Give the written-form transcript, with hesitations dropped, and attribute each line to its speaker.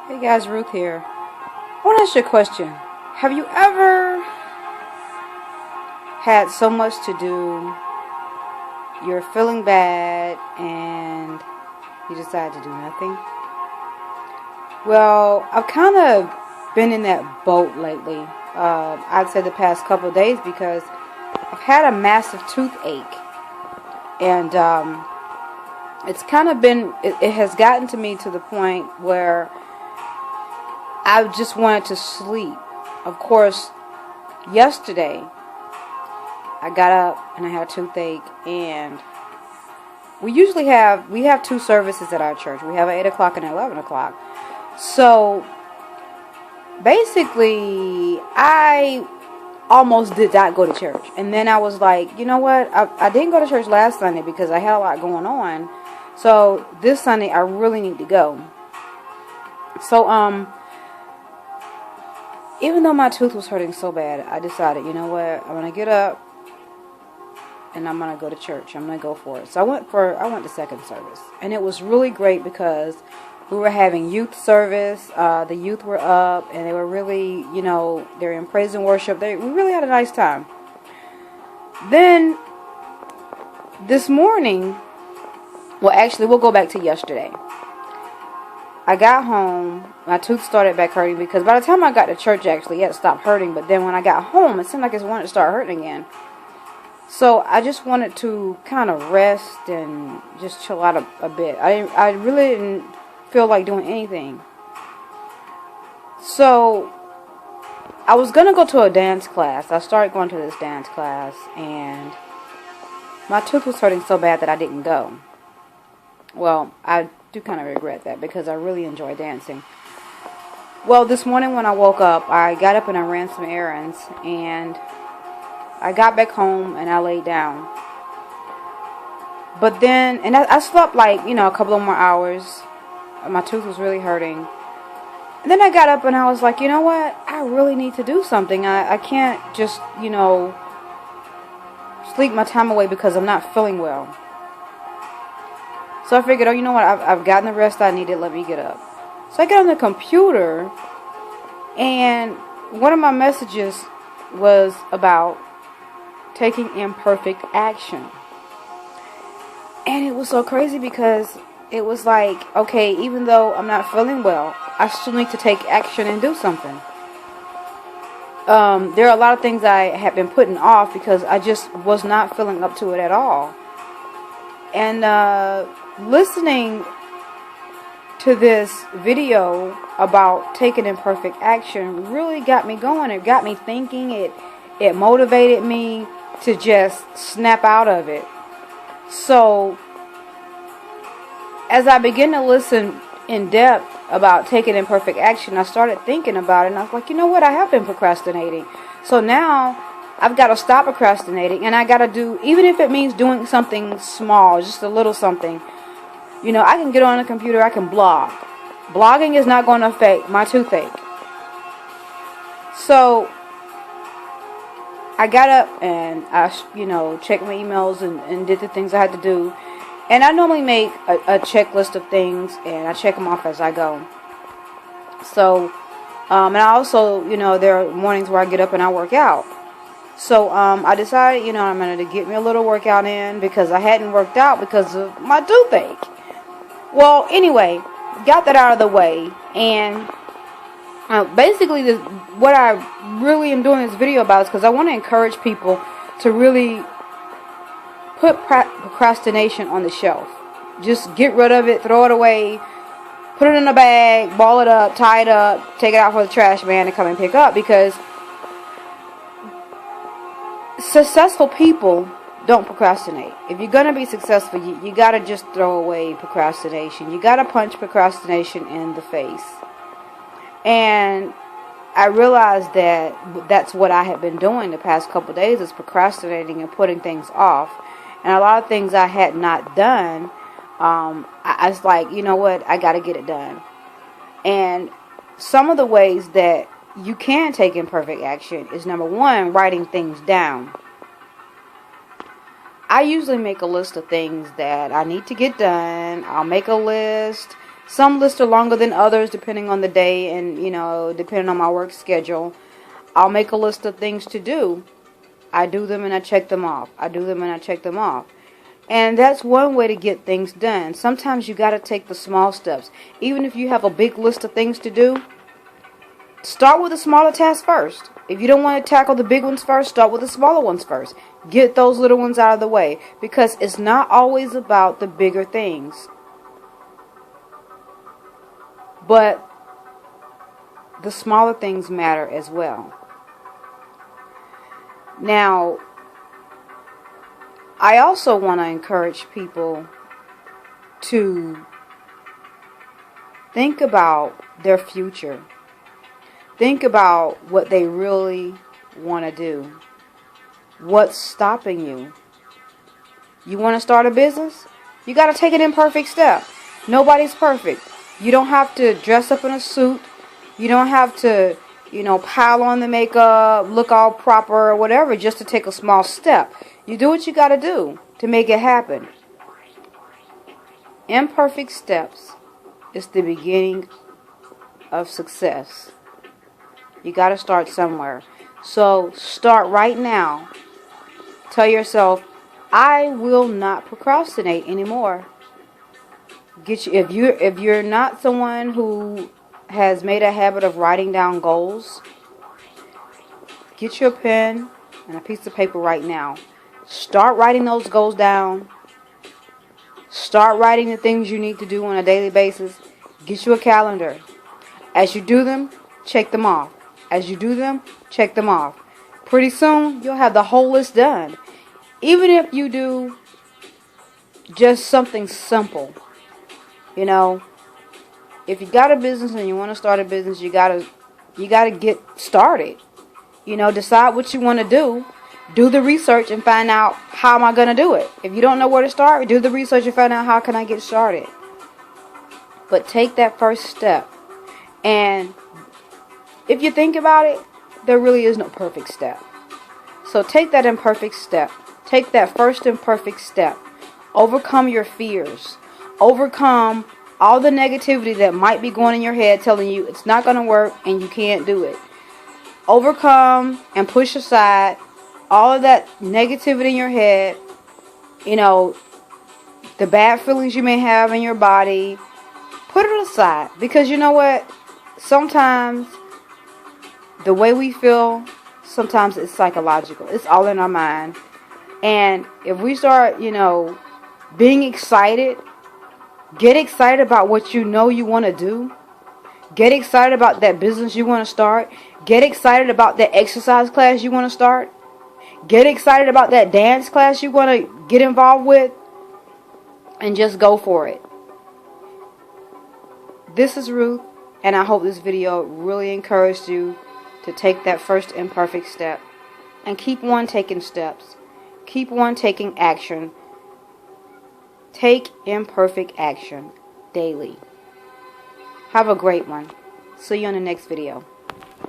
Speaker 1: Hey guys, Ruth here. I want to ask you a question. Have you ever had so much to do, you're feeling bad, and you decide to do nothing? Well, I've kind of been in that boat lately. I'd say the past couple of days because I've had a massive toothache. And it's kind of been, it has gotten to me to the point where I just wanted to sleep. Of course, yesterday I got up and I had a toothache, and we have two services at our church. We have an 8 o'clock and an 11 o'clock. So basically, I almost did not go to church. And then I was like, you know what? I didn't go to church last Sunday because I had a lot going on. So this Sunday I really need to go. So even though my tooth was hurting so bad, I decided, you know what? I'm going to get up and I'm going to go to church. I'm going to go for it. So I went to second service. And it was really great because we were having youth service. The youth were up and they were really, they're in praise and worship. We really had a nice time. Then this morning, well, actually, we'll go back to yesterday. I got home, my tooth started back hurting because by the time I got to church, actually, it had stopped hurting. But then when I got home, it seemed like it wanted to start hurting again. So I just wanted to kind of rest and just chill out a bit. I really didn't feel like doing anything. So I was going to go to a dance class. I started going to this dance class, and my tooth was hurting so bad that I didn't go. Well, I do kind of regret that because I really enjoy dancing. Well, this morning when I woke up, I got up and I ran some errands, and I got back home and I laid down. But then, and I slept like, a couple of more hours. My tooth was really hurting. And then I got up and I was like, you know what? I really need to do something. I can't just, sleep my time away because I'm not feeling well. So I figured, you know what, I've gotten the rest I needed, let me get up. So I got on the computer, and one of my messages was about taking imperfect action. And it was so crazy because it was like, okay, even though I'm not feeling well, I still need to take action and do something. There are a lot of things I have been putting off because I just was not feeling up to it at all. And listening to this video about taking imperfect action really got me going. It got me thinking. It motivated me to just snap out of it. So as I began to listen in depth about taking imperfect action, I started thinking about it, and I was like, you know what, I have been procrastinating. So now I've got to stop procrastinating, and I got to do, even if it means doing something small, just a little something. I can get on the computer, I can blog. Blogging is not going to affect my toothache. So I got up and I, checked my emails and did the things I had to do. And I normally make a checklist of things, and I check them off as I go. So, and I also, there are mornings where I get up and I work out. So I decided, I'm going to get me a little workout in because I hadn't worked out because of my toothache. Well, anyway, got that out of the way. And basically, what I really am doing this video about is because I want to encourage people to really put procrastination on the shelf. Just get rid of it, throw it away, put it in a bag, ball it up, tie it up, take it out for the trash man to come and pick up, because successful people don't procrastinate. If you're going to be successful, you got to just throw away procrastination. You got to punch procrastination in the face. And I realized that that's what I had been doing the past couple of days, is procrastinating and putting things off. And a lot of things I had not done, I was like, you know what, I got to get it done. And some of the ways that you can take imperfect action is, number one, writing things down. I usually make a list of things that I need to get done. I'll make a list, Some lists are longer than others depending on the day and, depending on my work schedule. I'll make a list of things to do. I do them and I check them off. I do them and I check them off. And that's one way to get things done. Sometimes you got to take the small steps. Even if you have a big list of things to do, start with the smaller tasks first. If you don't want to tackle the big ones first, start with the smaller ones first. Get those little ones out of the way. Because it's not always about the bigger things. But the smaller things matter as well. Now, I also want to encourage people to think about their future. Think about what they really want to do. What's stopping you? You want to start a business? You got to take an imperfect step. Nobody's perfect. You don't have to dress up in a suit. You don't have to, pile on the makeup, look all proper or whatever just to take a small step. You do what you got to do to make it happen. Imperfect steps is the beginning of success. You got to start somewhere. So start right now. Tell yourself, I will not procrastinate anymore. If you're not someone who has made a habit of writing down goals, get your pen and a piece of paper right now. Start writing those goals down. Start writing the things you need to do on a daily basis. Get you a calendar. As you do them, check them off. As you do them, check them off. Pretty soon, you'll have the whole list done. Even if you do just something simple. If you got a business and you want to start a business, you gotta get started. Decide what you want to do. Do the research and find out how am I going to do it. If you don't know where to start, do the research and find out how can I get started. But take that first step. And if you think about it, there really is no perfect step. So take that imperfect step. Take that first imperfect step. Overcome your fears. Overcome all the negativity that might be going in your head telling you it's not going to work and you can't do it. Overcome and push aside all of that negativity in your head, the bad feelings you may have in your body. Put it aside, because you know what? Sometimes the way we feel, sometimes it's psychological. It's all in our mind. And if we start, being excited, get excited about what you want to do. Get excited about that business you want to start. Get excited about that exercise class you want to start. Get excited about that dance class you want to get involved with. And just go for it. This is Ruth, and I hope this video really encouraged you to take that first imperfect step. And keep on taking steps. Keep on taking action. Take imperfect action daily. Have a great one. See you on the next video.